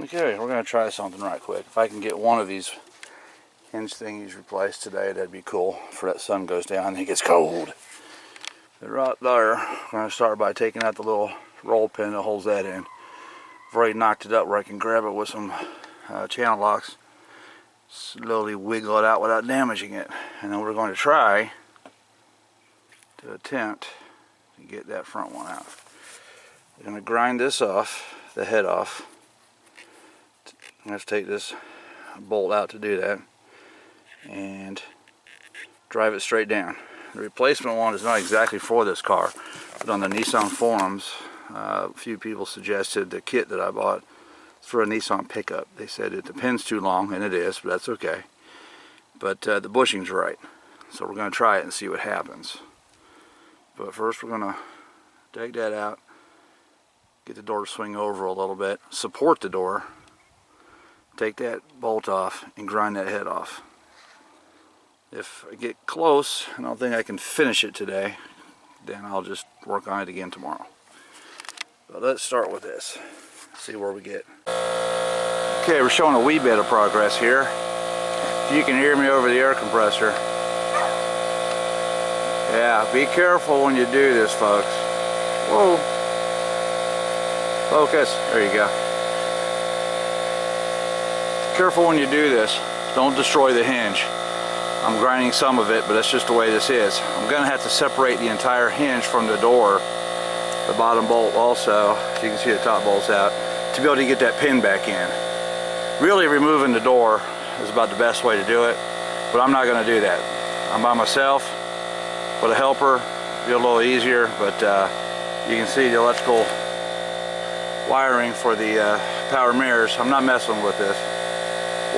Okay, we're going to try something right quick. If I can get one of these hinge thingies replaced today, that'd be cool. Before that sun goes down and it gets cold. But right there, we're going to start by taking out the little roll pin that holds that in. I've already knocked it up where I can grab it with some channel locks. Slowly wiggle it out without damaging it. And then we're going to try to attempt to get that front one out. We're going to grind this off, the head off. I'm going to take this bolt out to do that and drive it straight down. The replacement one is not exactly for this car, but on the Nissan forums, a few people suggested the kit that I bought for a Nissan pickup. They said the pin's too long, and it is, but that's okay. But the bushing's right, so we're going to try it and see what happens. But first we're going to take that out, get the door to swing over a little bit, support the door, take that bolt off, and grind that head off. If I get close and I don't think I can finish it today, then I'll just work on it again tomorrow. But let's start with this, see where we get. Okay, we're showing a wee bit of progress here. If you can hear me over the air compressor. Yeah, be careful when you do this, folks. Whoa. Focus. There you go. Careful when you do this. Don't destroy the hinge. I'm grinding some of it, but that's just the way this is. I'm going to have to separate the entire hinge from the door, the bottom bolt also, so you can see the top bolt's out, to be able to get that pin back in. Really, removing the door is about the best way to do it, but I'm not going to do that. I'm by myself with a helper. Be a little easier, but you can see the electrical wiring for the power mirrors. I'm not messing with this.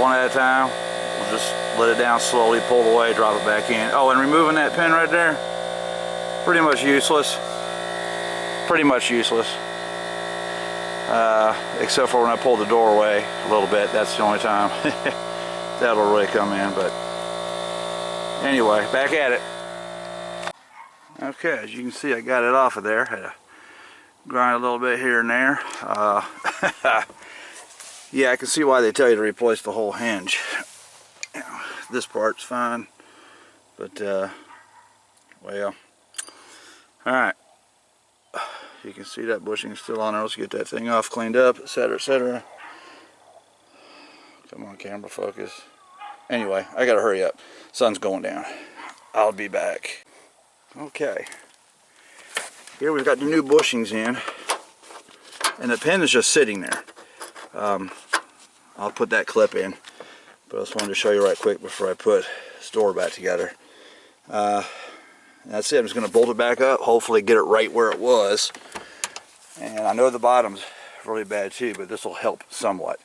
One at a time. We'll just let it down slowly, pull it away, drop it back in. Oh, and removing that pin right there, pretty much useless. Pretty much useless. Except for when I pull the door away a little bit. That's the only time that'll really come in. But anyway, back at it. Okay, as you can see, I got it off of there. Had to grind a little bit here and there. Yeah, I can see why they tell you to replace the whole hinge. This part's fine, but well, alright, you can see that bushing is still on there. Let's get that thing off, cleaned up, etc., etc. Come on, camera, focus. Anyway, I gotta hurry up. Sun's going down. I'll be back. Okay, here we've got the new bushings in, and the pin is just sitting there. I'll put that clip in, but I just wanted to show you right quick before I put this door back together. That's it. I'm just going to bolt it back up, hopefully get it right where it was. And I know the bottom's really bad too, but this will help somewhat.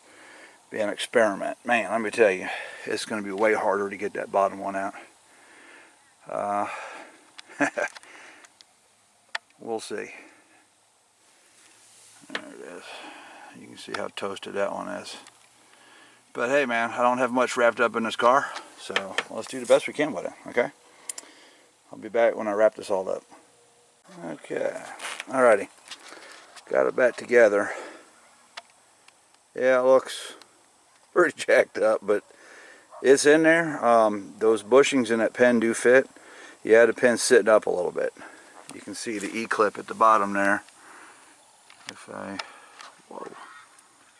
Be an experiment. Man, let me tell you, it's going to be way harder to get that bottom one out. We'll see. There it is. You can see how toasted that one is. But hey man, I don't have much wrapped up in this car, so let's do the best we can with it, okay? I'll be back when I wrap this all up. Okay, alrighty. Got it back together. Yeah, it looks pretty jacked up, but it's in there. Those bushings in that pin do fit. Yeah, the pin's sitting up a little bit. You can see the E-clip at the bottom there. If I... Whoa.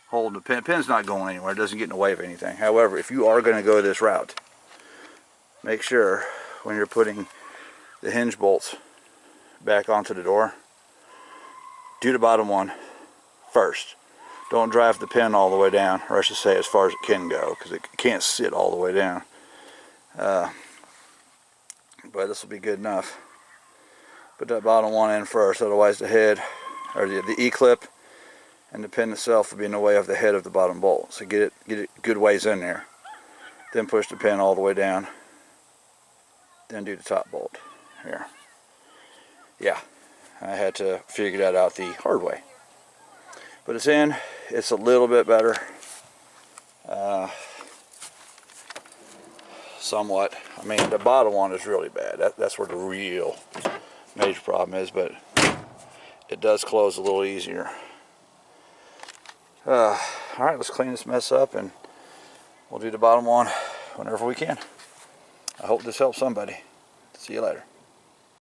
Hold the pin. Pin's not going anywhere. It doesn't get in the way of anything. However, if you are going to go this route, make sure when you're putting the hinge bolts back onto the door, do the bottom one first. Don't drive the pin all the way down, or I should say as far as it can go, because it can't sit all the way down. But this will be good enough. Put that bottom one in first, otherwise the head, or the E-clip, and the pin itself will be in the way of the head of the bottom bolt. So get it good ways in there. Then push the pin all the way down. Then do the top bolt. Here. Yeah, I had to figure that out the hard way. But it's in. It's a little bit better. Somewhat. I mean, the bottom one is really bad. That's where the real major problem is, but it does close a little easier. Alright, let's clean this mess up and we'll do the bottom one whenever we can. I hope this helps somebody. See you later.